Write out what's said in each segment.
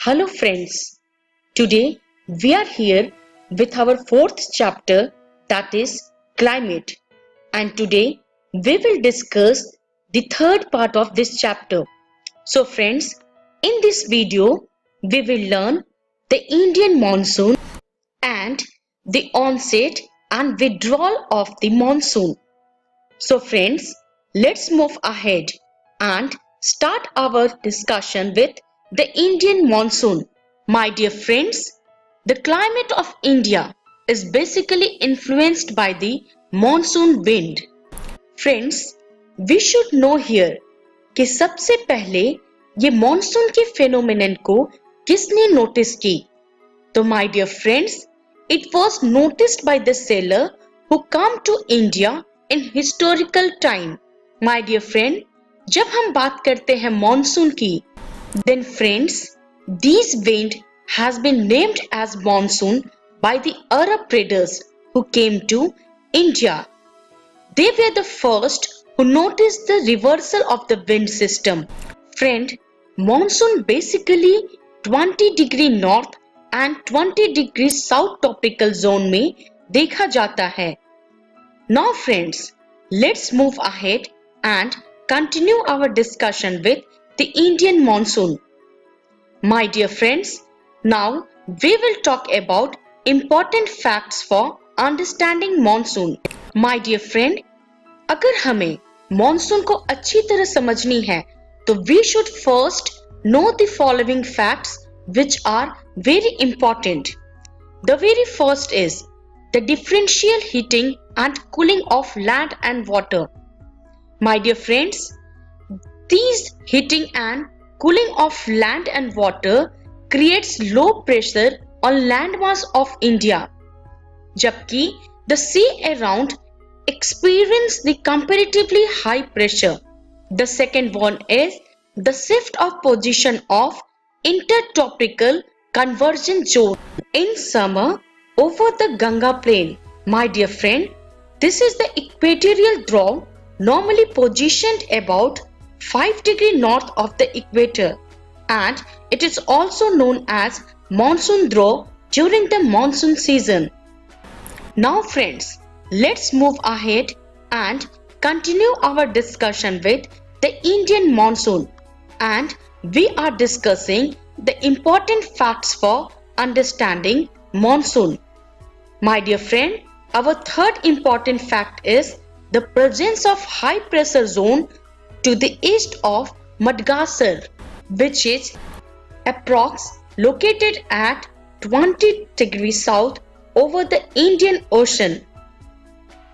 Hello friends, today we are here with our fourth chapter, that is climate, and today we will discuss the third part of this chapter. So friends, in this video we will learn the Indian monsoon and the onset and withdrawal of the monsoon. So friends, let's move ahead and start our discussion with the Indian monsoon. My dear friends, the climate of India is basically influenced by the monsoon wind. Friends, we should know here कि सबसे पहले ये monsoon के phenomenon को किसने notice की? तो my dear friends, it was noticed by the sailor who come to India in historical time. My dear friend, जब हम बात करते हैं मॉनसून की, then friends, this wind has been named as monsoon by the Arab traders who came to India. They were the first who noticed the reversal of the wind system. Friend, monsoon basically 20 degree north and 20 degree south tropical zone में देखा जाता है. Now friends, let's move ahead and continue our discussion with the Indian monsoon. My dear friends, now we will talk about important facts for understanding monsoon. My dear friend, अगर हमें monsoon को अच्छी तरह समझनी है तो we should first know the following facts which are very important. The very first is the differential heating and cooling of land and water. My dear friends, these heating and cooling of land and water creates low pressure on landmass of India, जबकि the sea around experience the comparatively high pressure. The second one is the shift of position of intertropical convergence zone in summer over the Ganga plain. My dear friend, this is the equatorial draw normally positioned about 5 degree north of the equator, and it is also known as monsoon draw during the monsoon season. Now friends, let's move ahead and continue our discussion with the Indian monsoon, and we are discussing the important facts for understanding monsoon. My dear friend, our third important fact is the presence of high pressure zone to the east of Madagascar, which is approx located at 20 degrees south over the Indian Ocean.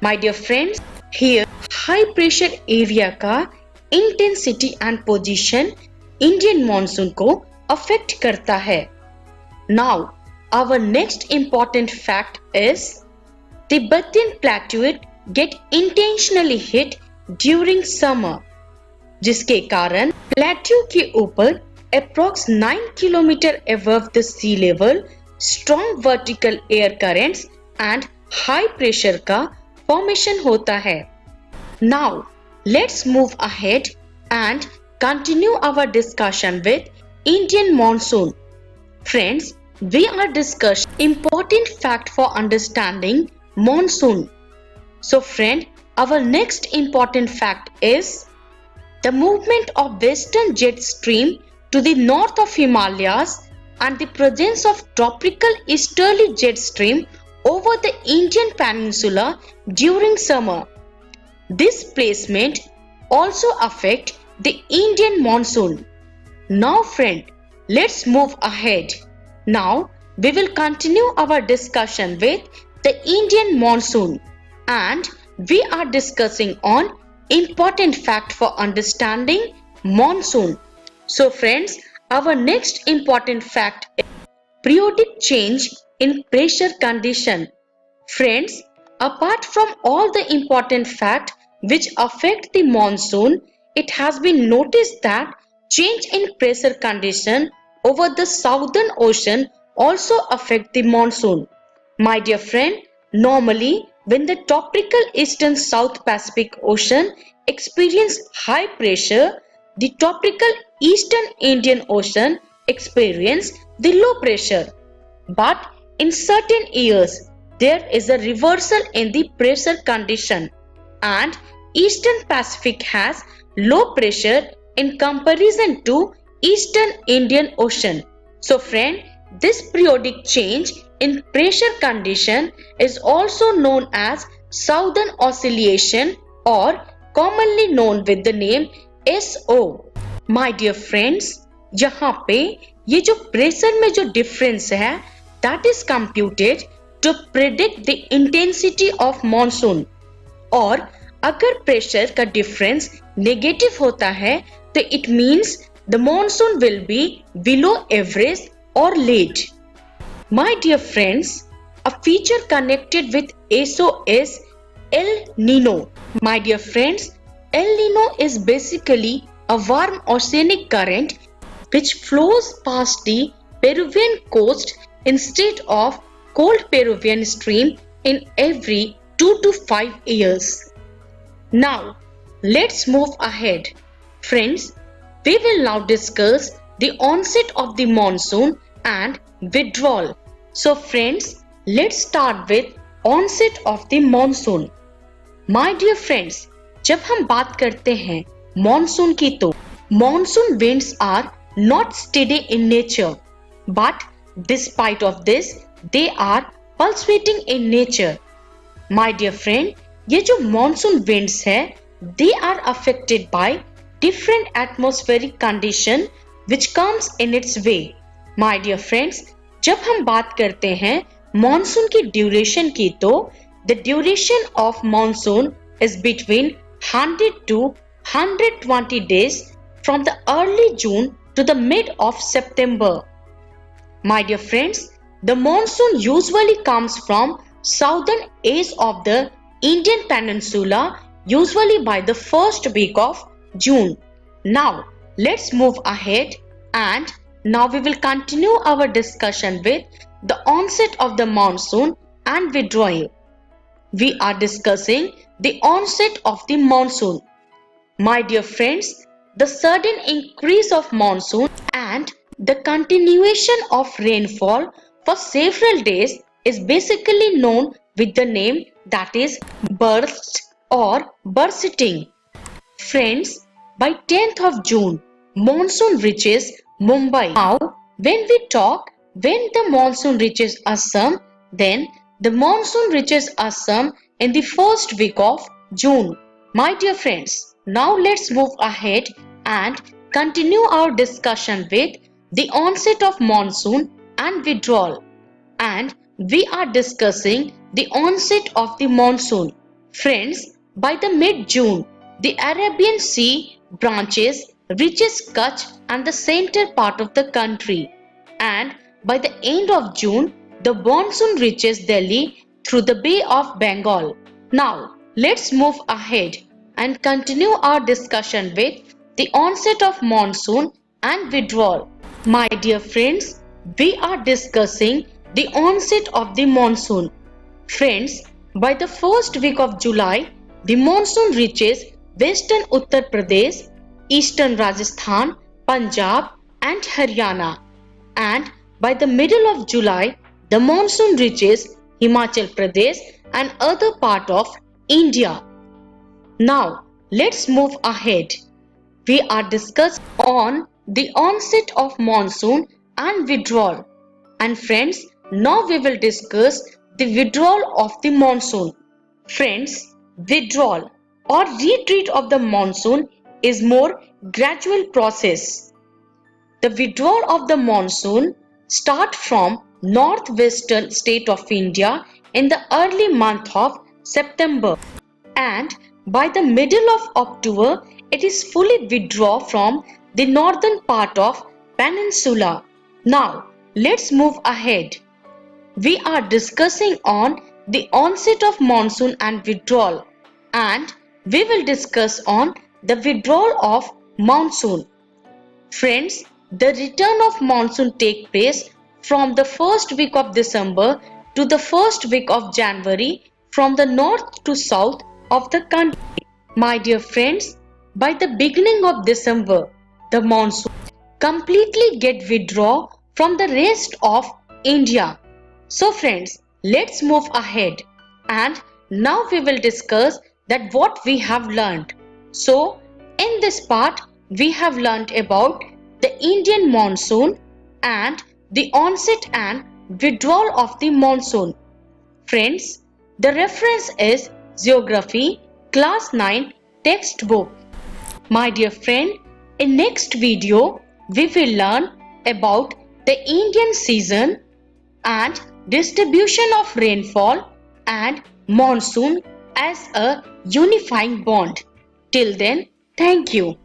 My dear friends, here high pressure area का intensity and position Indian monsoon को affect करता है. Now, our next important fact is Tibetan Plateau get intentionally hit during summer, जिसके कारण plateau के ऊपर approx 9 kilometer above the sea level strong vertical air currents and high pressure का formation होता है. Now, let's move ahead and continue our discussion with Indian monsoon. Friends, we are discussing important fact for understanding monsoon. So friend, our next important fact is the movement of western jet stream to the north of Himalayas and the presence of tropical easterly jet stream over the Indian peninsula during summer. This placement also affect the Indian monsoon. Now friend, let's move ahead. Now we will continue our discussion with the Indian monsoon, and we are discussing on important fact for understanding monsoon. So friends, our next important fact is periodic change in pressure condition. Friends, apart from all the important facts which affect the monsoon, it has been noticed that change in pressure condition over the southern ocean also affect the monsoon. My dear friend, normally when the tropical eastern South Pacific Ocean experience high pressure, the tropical eastern Indian Ocean experience the low pressure. But in certain years, there is a reversal in the pressure condition and Eastern Pacific has low pressure in comparison to Eastern Indian Ocean. So friend, this periodic change in pressure condition is also known as Southern Oscillation or commonly known with the name SO. My dear friends, यहाँ पे ये जो pressure में जो difference है that is computed to predict the intensity of monsoon. और अगर pressure का डिफरेंस नेगेटिव होता है तो it means the monsoon will be below average और late. My dear friends, a feature connected with ESO is El Nino. My dear friends, El Nino is basically a warm oceanic current which flows past the Peruvian coast instead of cold Peruvian stream in every 2 to 5 years. Now, let's move ahead. Friends, we will now discuss the onset of the monsoon and withdrawal. So friends, let's start with onset of the monsoon. My dear friends, जब हम बात करते हैं monsoon की तो monsoon winds are not steady in nature, but despite of this, they are pulsating in nature. My dear friend, ये जो monsoon winds है, they are affected by different atmospheric condition which comes in its way. My dear friends, जब हम बात करते हैं monsoon की duration की तो the duration of monsoon is between 100 to 120 days from the early June to the mid of September. My dear friends, the monsoon usually comes from southern edge of the Indian Peninsula, usually by the first week of June. Now, let's move ahead and now we will continue our discussion with the onset of the monsoon and withdrawal. We are discussing the onset of the monsoon. My dear friends, the sudden increase of monsoon and the continuation of rainfall for several days is basically known with the name that is burst or bursting. Friends, by 10th of June, monsoon reaches Mumbai. Now, when the monsoon reaches Assam, then the monsoon reaches Assam in the first week of June. My dear friends, now let's move ahead and continue our discussion with the onset of monsoon and withdrawal. And we are discussing the onset of the monsoon. Friends, by the mid-June, the Arabian Sea branches reaches Kutch and the center part of the country. And by the end of June, the monsoon reaches Delhi through the Bay of Bengal. Now, let's move ahead and continue our discussion with the onset of monsoon and withdrawal. My dear friends, we are discussing the onset of the monsoon. Friends, by the first week of July, the monsoon reaches western Uttar Pradesh, eastern Rajasthan, Punjab and Haryana. And by the middle of July, the monsoon reaches Himachal Pradesh and other part of India. Now, let's move ahead. We are discussing on the onset of monsoon and withdrawal. And friends, now we will discuss the withdrawal of the monsoon. Friends, withdrawal or retreat of the monsoon is more gradual process. The withdrawal of the monsoon start from northwestern state of India in the early month of September, and by the middle of October it is fully withdraw from the northern part of peninsula. Now let's move ahead. We are discussing on the onset of monsoon and withdrawal, and we will discuss on the withdrawal of monsoon. Friends, the return of monsoon takes place from the first week of December to the first week of January from the north to south of the country. My dear friends, by the beginning of December, the monsoon completely get withdraw from the rest of India. So friends, let's move ahead and now we will discuss that what we have learned. So in this part we have learned about the Indian monsoon and the onset and withdrawal of the monsoon. Friends, the reference is Geography Class 9 textbook. My dear friend, in next video, we will learn about the Indian season and distribution of rainfall and monsoon as a unifying bond. Till then, thank you.